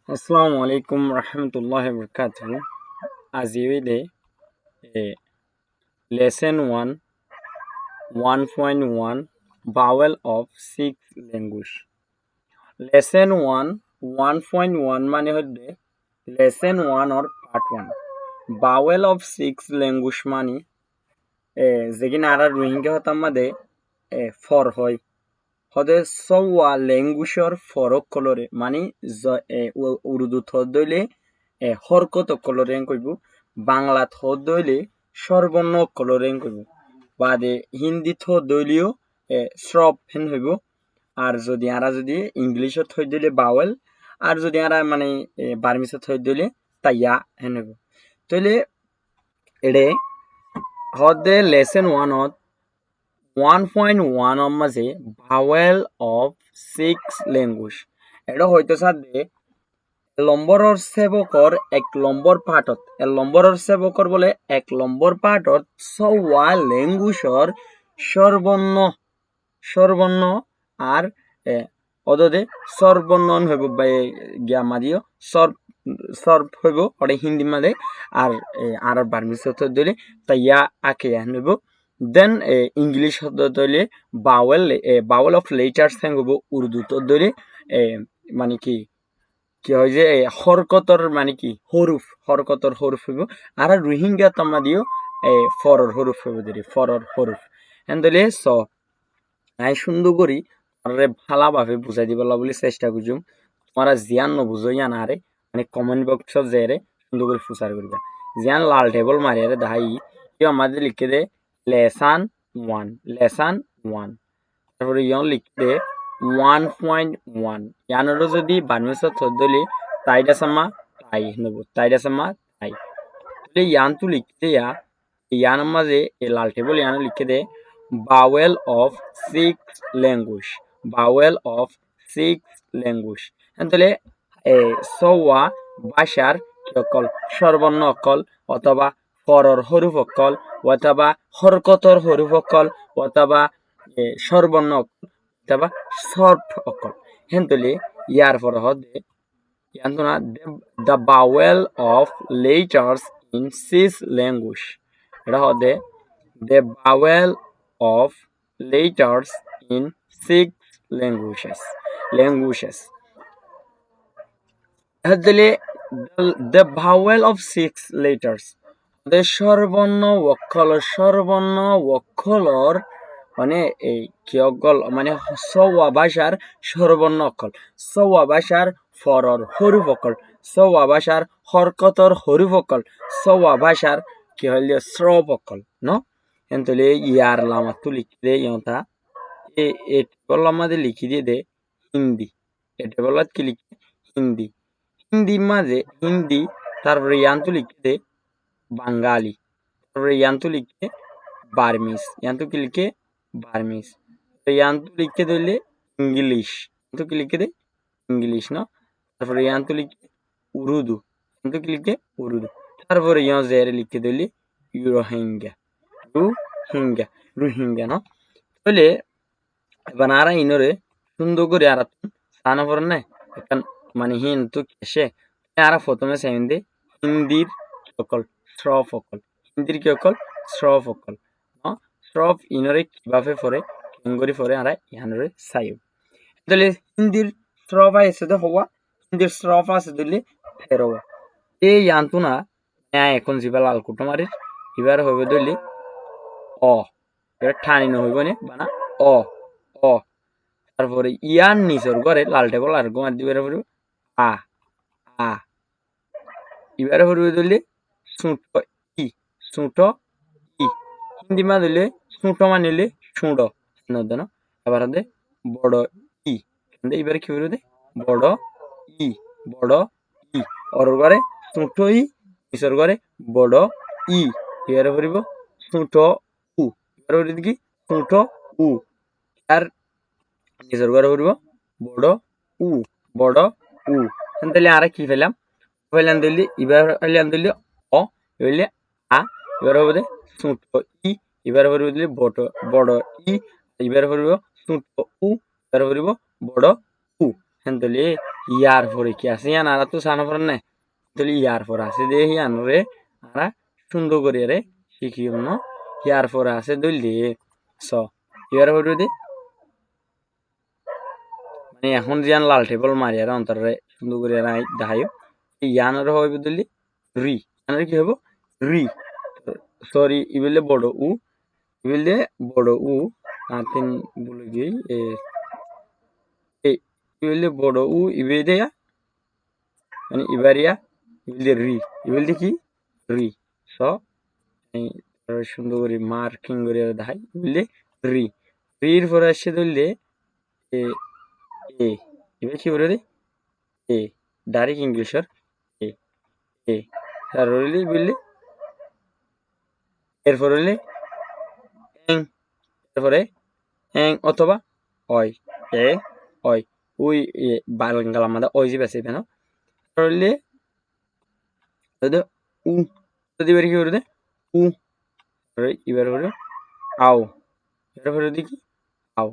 Assalamu alaikum rahmatullahi wabarakatuh. As you day, lesson 1, 1.1 Vowel of Six Language. Lesson 1, 1.1 মানে হচ্ছে lesson 1 or part 1. Vowel of Six Language মানে যেখানে আর রোহিঙ্গা হতাম মাদে for হয় হদে সওয়া ল্যাঙ্গুয়েজর ফরক কলরে মানে উর্দু থদ দইলে হরকত কলরে কইব বাংলা থদ দইলে সর্বর্ণ কলরে কইব বাদে হিন্দি থদ দইলেও শ্রব হেন হইব আর যদি ইংলিশত থই দিলে বাওয়েল আর যদি আরা মানে বার্মিসত থই দিলে তাইয়া হেন হইব তাইলে এডে হদে লেসন 1.1 of মাঝে ভাওয়েল অফ সিক্স ল্যাঙ্গুয়েজ এটা হয়তো সাথে নম্বৰৰ সেবকৰ এক নম্বৰ পাৰ্টত নম্বৰৰ সেবকৰ বলে এক নম্বৰ পাৰ্টত ছৱা ল্যাঙ্গুয়েজৰ সর্বর্ণ আর অদদে সর্বর্ণন হইব গিয়া মাদিও সর্ব হইব ওটা হিন্দি মাদে আর বার্মিস দিলে তাইয়া আকে হইব দেন ইংলিশ দিলে বাওয়েল অফ লেটার্স হইব উর্দু তো দিলে মানে কি হয় যে হরকতর মানে কি হরকতর হরুফ হইব আর রোহিঙ্গা তাম্মা দিও ফরর হরুফ হইব দিলে ফরর হরুফ এন্দলে স আই সুন্দর করি তোমারে ভালোভাবে বুঝাই দিবলা বলে চেষ্টা করছুম তোমরা জিয়ান নবুঝইয়া না রে মানে কমেন্ট বক্সত যে সুন্দর করে প্রচার করবা জিয়ান লাল টেবল মারিয়ারে দাহাই কেউ আমাদের লিখে দে লেসান ওয়ান তারপরে ইয়ন লিখে দে 1.1 ইয়ানোরও যদি বার্মিসত থদলি তাইডা সামা তাই নেব তাইডা সামা তাই তাহলে ইয়ান তো লিখে দে ইয়ান মাঝে এই লাল টেবল ইয়ানো লিখে দে vowel of six language তাহলে সওয়া ভাষার অকল সর্বর্ণ অকল অথবা ফরর হরুফ অকল অথবা হরকতর হরুফ অকল অথবা সর্বর্ণ অকল অথবা সর্ব অকল হেন্তলে ইয়ার পর হদে ইয়ান্তনা the vowel of letters in six language এটা হদে the vowel of letters in six languages. The vowel of six letters. The সর্বর্ণ অক্ষর মানে এই কি অকল মানে সওয়া ভাষার সর্বর্ণ অক্ষর সওয়া ভাষার ফরর হরুফ অকল সওয়া ভাষার হরকতর হরুফ অকল সওয়া ভাষার কি হইল শ্রব অকল ন এন্তলে ইয়ার লামা তো লিখি দে ইয়তা এ টেবল আমাদের লিখি দিয়ে দে হিন্দি এ টেবলত কি লিখে হিন্দি মাঝে হিন্দি তারপরে ইয়ান্তু লিখে দে বাঙালি তারপরে ইয়ান্তু লিখে বার্মিস ইয়ান্তু কি লিখে বার্মিস ইয়ান্তু লিখে দিলে ইংলিশ ইয়ান্তু কি লিখে দে ইংলিশ না তারপরে ইয়ান্তু লিখে উর্দু ইয়ান্তু কি লিখে উর্দু তারপরে ইয়া জেরে লিখে দিলে রোহিঙ্গা না তাহলে এবার আরা ইনরে সুন্দর করে আর সানা পড়ে না এখন মানে হিন্দু কেসে আরা প্রথমে সেন দে হিন্দির অকল শ্রফ অকল শ্রফ ইনরে কিভাবে পড়ে কেঙ্গরি পড়ে আরা ইহানরে সাইব তাহলে হিন্দির শ্রফ আছে তো হওয়া হিন্দির শ্রফ আছে দিলে ফেরোয়া এই ইয়ান্তু না এখন জিবা লাল কুটো মারি এবার হবে দিলে এটা ঠানি নহইব নে বানা অ তারপরে ইয়ার নিচর ঘরে লাল টেবল আর গোমার দিবে আ এবারে হইব দিলে ছোট ই হিন্দি মা দিলে ছোট মানিলে ছোট নদন এবার দে বড় ই এবারে কি হইব দে বড় ই অর ঘরে ছোট ই নিচর ঘরে বড় ই এবারে হইব ছোট উ এবারে হইব কি ছোট উ আর নিজের ঘরে হইব বড় উ তাহলে আর কি পেলাম দিল্লি এবার পেলাম দিল্লি অ হইলে আ এবার হবে দে ছোট ই এবার হইব দিল্লি বড় ই এবার হইব ছোট উ এবার হইব বড় উ তাহলে ইয়ার পরে কি আছে ইয়ান আরা তো সানা পড়ে না তাহলে ইয়ার পরে আছে দে ইয়ান রে আরা সুন্দর করে রে শিখিও ন ইয়ার পরে আছে দইলে স ইয়ার পরে দে মানে এখন জিয়ান লাল টেবল মারি আর অন্তরে সুন্দর করে দেখাইও ইয়ানের হইব দিলি রি ইয়ানের কি হইব রি সরি ইবেলে বড় উ ইবেলে বড় উ তিন বলে গই ইবেলে বড় উ ইবে দেয়া মানে ইবারিয়া ইবেলে রি ইবেলে কি রি স সুন্দর করে মার্কিং করে দেখাই ইবেলে রি রির পরে আসছে ধরলে এ এ এবার কি বলে রে এ ডাইরেক্ট ইংলিশের এ এ আর রইলে বললে এরপর হইলে এং এরপরে এং অথবা অয় এ অয় ওই বাংলা আমাদের ওই যে বেশি কেন হইলে উ যদি বের কি করে দে উ এবার করে আও এবার করে দেখি আও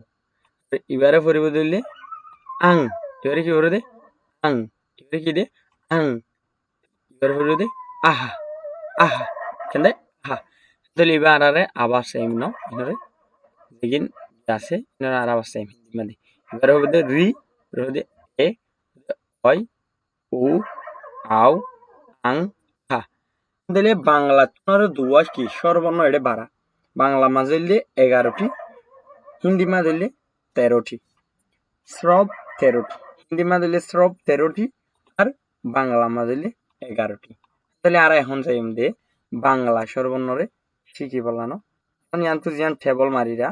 এবারে পরিব দিলে আং এবারে কি করে দে আং এবারে কি দে আং এবারে পরিব দে আহা আহা কেন আহা তাহলে এবার আরে আবার সেম ন এবারে लेकिन আছে এনারা আর আবার সেম হিন্দি মানে এবারে হবে দে রি হবে দে এ অয় উ আও আং হা তাহলে বাংলা তোমার দুয়া কি সর্বর্ণ এটা বাড়া বাংলা মাঝে 11টি হিন্দি মাঝে 13টি শ্রব 13টি হিন্দি মাঝে শ্রব 13টি আর বাংলা মাঝে 11টি তাহলে আর এখন যাই দে বাংলা সর্বর্ণরে শিখি বলানো এখন ইয়ান তো জিয়ান টেবল মারিরা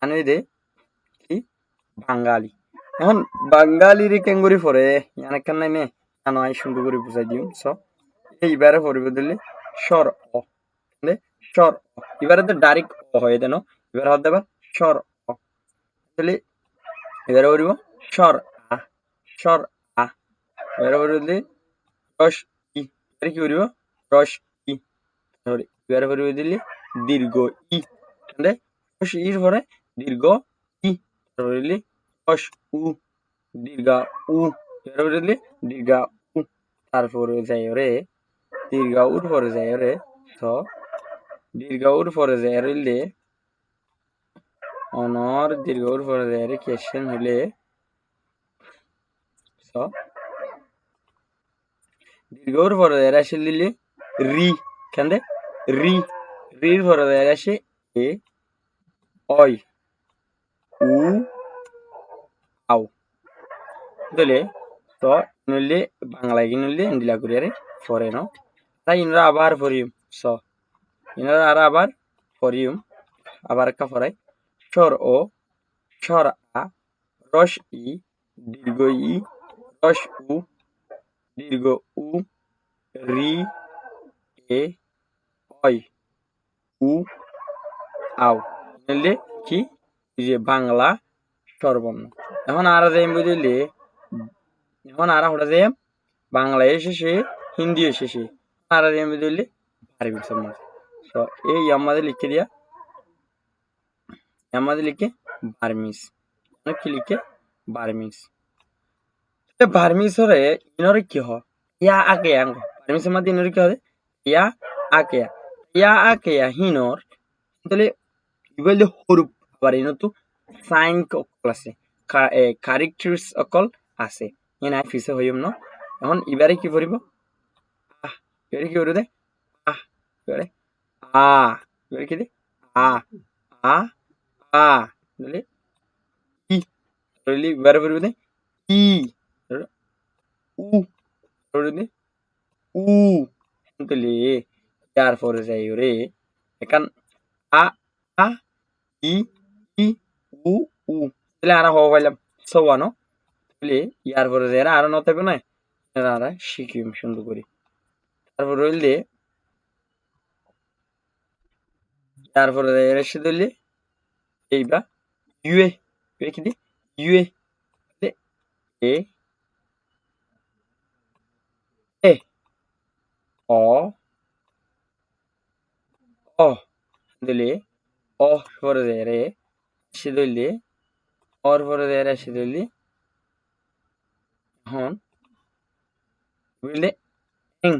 আনুই দে কি বাঙালি এখন বাঙালির কেঙ্গুরি পরে ইয়ান কেন নাই মে জানো আই সুন্দর করে বুঝাই দিম স এইবারে পড়বে দিলে স্বর অ স্বর অ এবারে তো ডাইরেক্ট অ হয়ে দেন এবার হতে দেবা স্বর অ তাহলে এবারে পড়ব স্বর আ স্বর আ এবারে পড়বে রস ই এবারে কি পড়ব রস ই এবারে পড়বে দিলে দীর্ঘ ই রস ইর পরে দীর্ঘ ই তারপরে রস উ দীর্ঘা উ এবারে দিলে দীর্ঘা উ তারপরে যাই রে দীর্ঘ উর পরে যায় রে স দীর্ঘ উর পরে যায় রইলে অনর দীর্ঘ উর পরে যায় রে কোশ্চেন হইলে স দীর্ঘ উর পরে যায় আসে লিলে রি কেন দে রি রির পরে যায় আসে এ অয় উ আও তাহলে তো নইলে বাংলায় কি নইলে ইন্দিলা করিয়ারে পরে ন তাই ইনরা আবার পড়িম স ইনারা আর আবার পড়িম আবার একটা পড়াই স্বর ও স্বর আ রস ই দীর্ঘ ই রস উ দীর্ঘ উ রি এ অয় উ আও বুঝলে কি যে বাংলা স্বরবর্ণ এখন আর যাই বুঝলে এখন আর হঠাৎ যাই বাংলা শেষে হিন্দি শেষে আর যাই বুঝলে আরবি সমাজ তো এই আমাদের লিখে দিয়া আমাদের লিখে বার্মিস কি লিখে বার্মিস বার্মিস হরে ইনরে কি হয় ইয়া আকে আঙ্গ বার্মিসের মধ্যে ইনরে কি হয় ইয়া আকে হিনর তাহলে ইবলে হরুপ আবার ইনো তো সাইন অকল আছে ক্যারেক্টার্স অকল আছে ইন আই ফিসে হইম ন এখন ইবারে কি করিব আহ এবারে কি করবে আহ এবারে আ এবারে কি দে আ আ আ তাহলে ই তাহলে এবারে করবে দে ই উ তাহলে উ তাহলে তারপরে যাই রে এখান আ আ ই ই উ উ তাহলে আর হওয়া পাইলাম সবানো তাহলে ইয়ার পরে যাই আর নতে না আর শিখিম সুন্দর করে তারপর রইলে তারপরে এসে দিলে এইবা ইউএ কি দি ইউএ এ এ অ অ দিলে অ পরে যায় রে এসে দিলে অর পরে যায় এসে দিলে এখন বুঝলে এং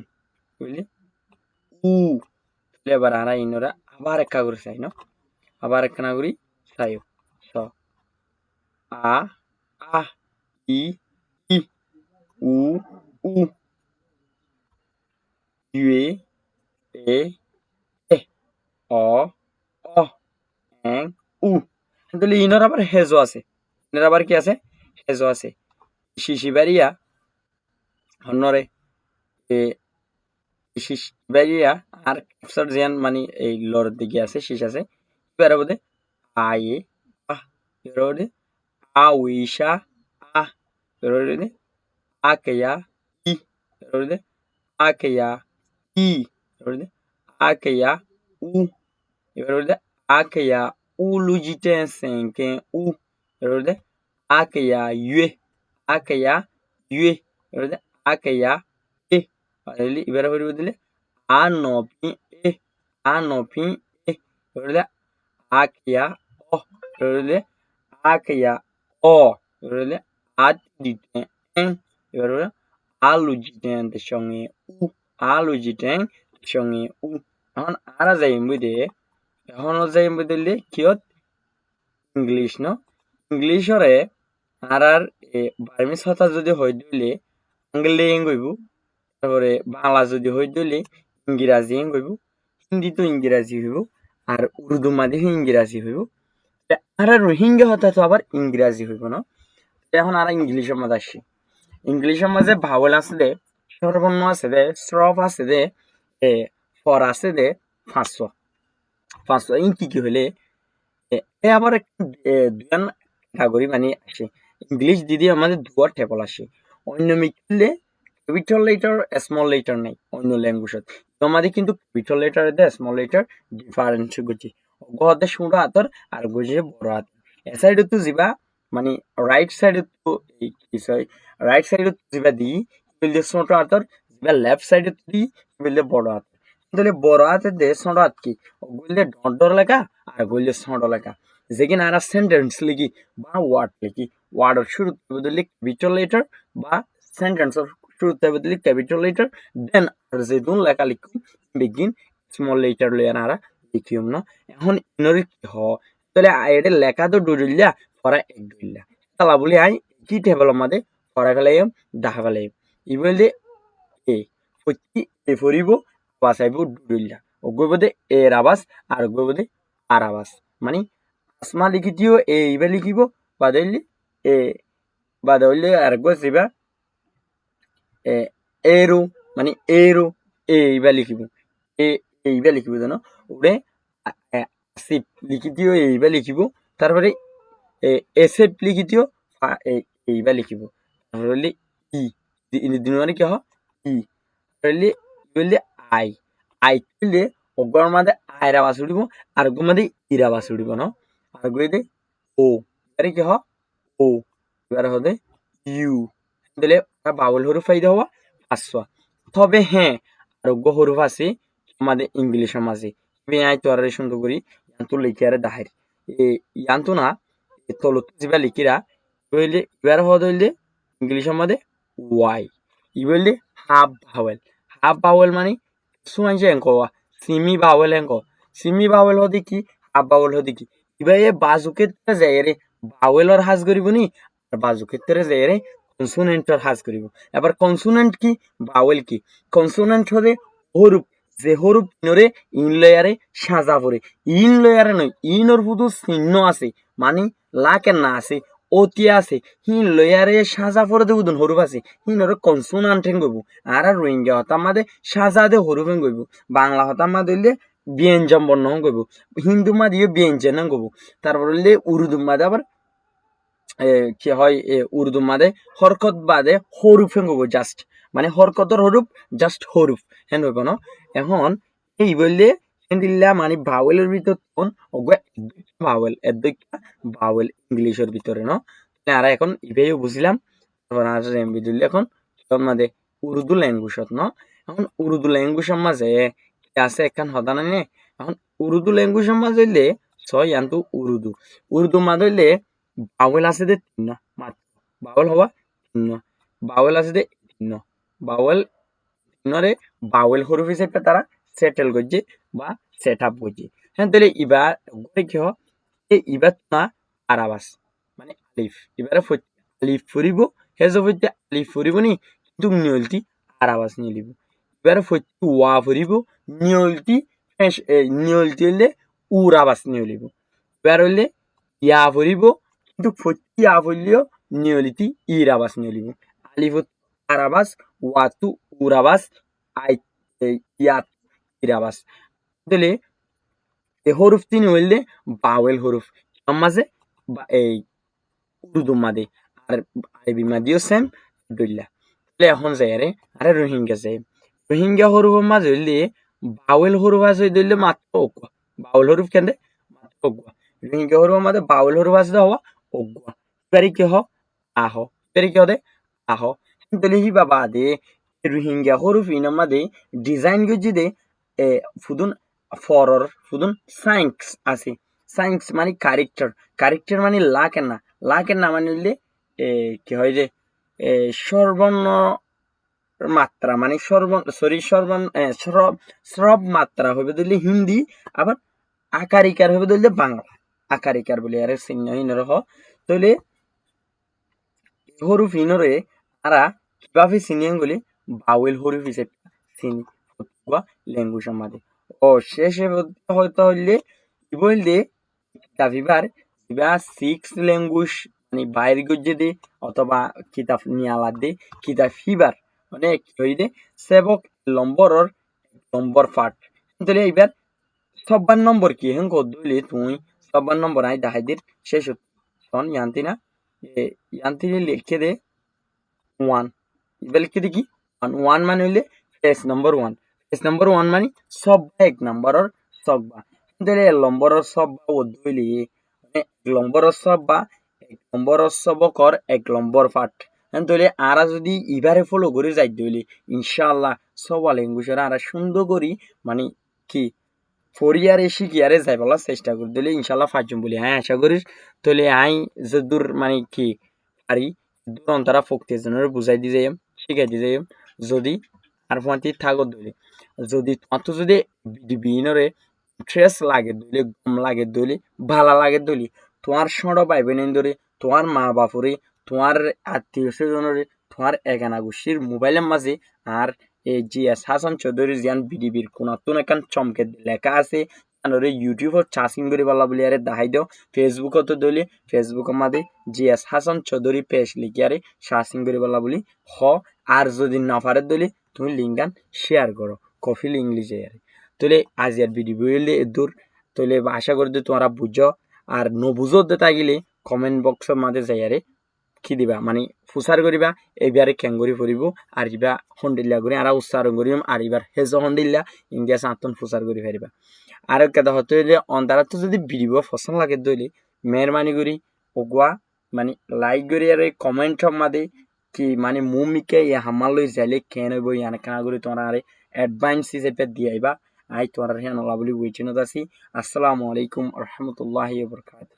বুঝলে উ তাহলে এবার আরা ইনরা আবার একটা করে চাই ন আবার একটা করি চাইও স আ আ ই ই উ উ ইয়ে এ এ অ অ এং উ তাহলে ইনর আবার হেজো আছে ইনর আবার কি আছে হেজো আছে শিশিবারিয়া হন্নরে এ শিশিবারিয়া আর ক্যাপসার জিয়ান মানে এই লর দিকে আছে শীষ আছে এবার বোধে আয়ে আহ এবার বোধে আউইশা আহ এবার বোধে আকেয়া ই এবার বোধে আকেয়া ই এবার বোধে akeya u ibarode akeya ulujiten senken u ibarode akeya yue akeya yue ibarode akeya e ali ibarode bodile anopin e anopin e ibarode akeya o ibarode akeya o ibarode atiditen en ibarode alujiten de shange u alujiten shange u এখন আরা যাইম বুঝে এখনো যাইম বুঝলে কিয়ত English ন ইংলিশরে আর Burmese কথা যদি হই দিলে আঙ্গলে গইব তারপরে বাংলা যদি হই দিলে ইংরাজি গইব হিন্দি তো ইংরাজি হইব আর উর্দু মাঝে ইংরাজি হইব আর রোহিঙ্গা হতা তো আবার ইংরাজি হইব না এখন আর ইংলিশের মাঝে আসি ইংলিশের মাঝে ভাওয়েল আছে দে স্বরবর্ণ আছে দে স্রফ আছে দে ফর আছে দে 500 500 ইন কি হইলে আবার দুয়ান ক্যাটাগরি মানে আসে ইংলিশ দিদি আমাদের দুয়ার টেবল আসে অন্য মিটলে ক্যাপিটাল লেটার স্মল লেটার নাই অন্য ল্যাঙ্গুয়েজত আমাদের কিন্তু ক্যাপিটাল লেটার দে স্মল লেটার ডিফারেন্স গুজি গদে শুরু হাতর আর গুজি বড় হাত এ সাইড তো যাবা মানে রাইট সাইড তো এই কি সরি রাইট সাইড তো যাবা দি বললে ছোট হাতর যাবা লেফট সাইড দি বললে বড় হাত তাহলে বড় হাতে দে ছোট হাত কি বললে ডর লেখা আর বললে ছোট লেখা যেখানে আর সেন্টেন্স লিখি বা ওয়ার্ড লিখি ওয়ার্ডের শুরুতে বদলে ক্যাপিটাল লেটার বা সেন্টেন্সের শুরুতে বদলে ক্যাপিটাল লেটার দেন আর যে দুন লেখা লিখুন বিগিন স্মল লেটার লইয়া আর লিখিম না এখন ইনরে কি হ তাহলে এটা লেখা তো ডুরিল্লা পড়া এক ডুরিল্লা তালা বলি আই কি টেবল আমাদের পড়া গেলাইম দেখা গেলাইম ই বললে এ হচ্ছি এ ফরিব বাসাইব ডুরিল্লা ও গইবদে এর আবাস আর গইবদে আর আবাস মানে আসমা লিখিতিও এ ইবা লিখিব বাদলি এ বাদলি আর গছিবা এ এরো মানে এরো এ ইবা লিখিব এ এইবা লিখিব জানো ওরে আসিফ লিখিতিও এইবা লিখিব তারপরে এসেপ লিখিতিও এইবা লিখিব তারপরে ই দিন মানে কি হ ই তাহলে বললে আই আই তুললে অগর মাঝে আয়রা বাস উঠিব আর গো মাঝে ইরা বাস উঠিব না আর গইতে ও এবারে কি হ ও এবারে হবে ইউ তাহলে বাউল হরুফ আইতে হওয়া 500 তবে হ্যাঁ আরোগ্য হরুফ আছে আমাদের ইংলিশের মাঝে আই তো আর সুন্দর করি ইয়ান্তু লিখি আর দাহের ইয়ান্তু না তলত যিবা লিখিরা হইলে এবার হইলে ইংলিশের মাঝে ওয়াই ই বললে হাফ বাউল মানে সুমাইছে এঙ্ক সিমি বাউল এঙ্ক সিমি বাউল হদি কি হাফ বাউল হদি কি এবার এ বাজুকে যায় রে বাউলের হাজ করিব নি আর বাজুকে যায় রে কনসোনেন্টর হাজ করিব এবার কনসোনেন্ট কি বাউল কি কনসোনেন্ট হলে হরুপ যে হরুপ ইনরে ইন লেয়ারে সাজা পড়ে ইন লেয়ারে নয় ইনর শুধু চিহ্ন আছে মানে লাকে না আছে অতি আছে হিন লয়ারে সাজা পরে দেব দুন হরুপ আছে হিনর কনসোনান্ট হেন গইব আর রোহিঙ্গা হতা মাদে সাজা দে হরুপ হেন গইব বাংলা হতা মাদে হইলে ব্যঞ্জন বর্ণ হেন গইব হিন্দু মাদিও ব্যঞ্জন হেন গইব তারপর হইলে উর্দু মাদে আবার কি হয় উর্দু মাদে হরকত বাদে হরুপ হেন গইব জাস্ট মানে হরকতর হরুপ জাস্ট হরুপ হেন হইব না এখন এই বললে দিল্লা মানে ভাওয়েলের ভিতর কোন ভাওয়েল এদ্দৈকা ভাওয়েল ইংলিশের ভিতরে ন আর এখন ইবেও বুঝলাম তারপর আর এমবি দিল্লি এখন মাঝে উর্দু ল্যাঙ্গুয়েজত ন এখন উর্দু ল্যাঙ্গুয়েজের মাঝে আছে একখান হদানা নে এখন উর্দু ল্যাঙ্গুয়েজের মাঝে হইলে ছয় আনতু উর্দু মাঝে হইলে ভাওয়েল আছে দে তিন মাত্র ভাওয়েল হওয়া তিন বাউল আছে দে তিন বাউল তিনরে বাউল হরফ হিসেবে তারা সেটেল করছে বা সেট আপ করছে হ্যাঁ তাহলে এবার কি হয় এবার না আরাবাস মানে আলিফ এবারে আলিফ ফুরিব হেজ হইতে আলিফ ফুরিব নি কিন্তু নিয়লটি আরাবাস নিয়ে লিব এবারে ওয়া ফুরিব নিয়লটি নিয়লটি হইলে উরাবাস নিয়ে লিব এবার হইলে ইয়া ফুরিব কিন্তু ইয়া ফুরলেও নিয়লিটি ইরাবাস নিয়ে লিব আলিফ আরাবাস ওয়াতু উরাবাস আই ইয়া ইরাবাস তাহলে এই হরফ তিনি হইলে বাওয়েল হরফ মাঝে এই উর্দু মাদে আর আরবি মাদিও সেম দুইলা তাহলে এখন যাই আরে রোহিঙ্গা যাই রোহিঙ্গা হরফের মাঝে হইলে বাউল হরফ আছে দিলে মাত্র অগুয়া বাউল হরফ কেন মাত্র অগুয়া রোহিঙ্গা হরফের মাঝে বাউল হরফ আছে হওয়া অগুয়া এবারে কি হ আহ এবারে কি হবে আহ তাহলে হি বাবা দে রোহিঙ্গা হরফ ইনার মাঝে ডিজাইন গজি দে ফুদুন ফরর ফুদুন সাইন্স আছে সাইন্স মানে ক্যারেক্টার মানে লাকের না মানে হইলে কি হয় যে সর্বর্ণ মাত্রা মানে শ্রব মাত্রা হবে দিলে হিন্দি আবার আকারিকার হবে দিলে বাংলা আকারিকার বলে আরে চিহ্ন হিনর তাহলে হরুফ হিনরে তারা কিভাবে চিনিয়ান বলে বাউল হরুফ হিসেবে চিনি ল্যাঙ্গুয়েজ আমাদের ও শেষে হয়তো হইলে কি বললে কিতাবিবার কিবা সিক্স ল্যাঙ্গুয়েজ মানে বাইর গজ্জে দে অথবা কিতাব নিয়ালা দে কিতাব ফিবার মানে কি হইদে সেবক নম্বরর নম্বর পার্ট তাহলে এবার 56 নম্বর কি হেন কদলি তুই 56 নম্বর আই দাহাইদের শেষ তখন ইয়ান্তি না ইয়ান্তি লিখে দে ওয়ান এবার লিখে দে কি ওয়ান মানে হইলে পেজ নম্বর ওয়ান মানে সব্বা এক নম্বরর সব্বা তাহলে নম্বরর সব্বা ও ধইলি এক নম্বরর সব্বা এক নম্বরর সবকর এক নম্বর পাঠ তাহলে আরা যদি ইবারে ফলো করে যাই দইলি ইনশাআল্লাহ সবা ল্যাঙ্গুয়েজের আরা সুন্দর করি মানে কি ফরিয়ারে শিখিয়ারে যাই বলার চেষ্টা করি দিলে ইনশাল্লাহ পাঁচজন বলি হ্যাঁ আশা করিস তাহলে আই যদূর মানে কি পারি দূর অন্তরা ফক্তি জনের বুঝাই দি যাই শিখাই দি যাই যদি আর ফাঁতি থাকত ধরে যদি তোমার তো যদি বিনরে ইন্টারেস্ট লাগে দইলে গম লাগে দইলে ভালা লাগে দইলে তোমার সড় ভাই বোন ধরে তোমার মা বাপরে তোমার আত্মীয় স্বজনরে তোমার একানা গোষ্ঠীর মোবাইলের মাঝে আর এই জিএস হাসান চৌধুরী জিয়ান বিডিবির কোনাতুন একান চমকে লেখা আছে আনরে ইউটিউবত চার্জিং করে পালা বলি আরে দেখাই দিও ফেসবুকত দলি ফেসবুকের মাঝে জিএস হাসান চৌধুরী পেজ লিখি আরে চার্জিং করে পালা বলি হ আর যদি না পারে দলি তুমি লিঙ্কগান শেয়ার করো কফিল ইংলিশে আরে তাহলে আজ আর ভিডিও বইলে দূর তাহলে আশা করি তোমরা বুঝো আর নবুঝো তাগিলে কমেন্ট বক্সের মাঝে যাই আরে কি দিবা মানে ফুসার করিবা এইবারে কেঙ্গুরি ফুরিব আর ইবা হন্ডিল্লা করে আর উচ্চারণ করিম আর এবার হেজ হন্ডিল্লা ইন্ডিয়া সাতন ফুসার করি ফারিবা আর কথা হতে হইলে অন্তারা তো যদি ভিডিও পছন্দ লাগে দইলে মেহরবানি করি ওগুয়া মানে লাইক করি আর কমেন্ট মাদে কি মানে মুমিকে ইয়ে হামালই যাইলে কেন হইব ইয়ান কেনা করি তোমরা আরে অ্যাডভান্স হিসেবে দিয়ে আইবা আই তোমরা হেন বলি বুঝিনত আছি আসসালামু আলাইকুম রহমতুল্লাহি ওয়া বারাকাতুহু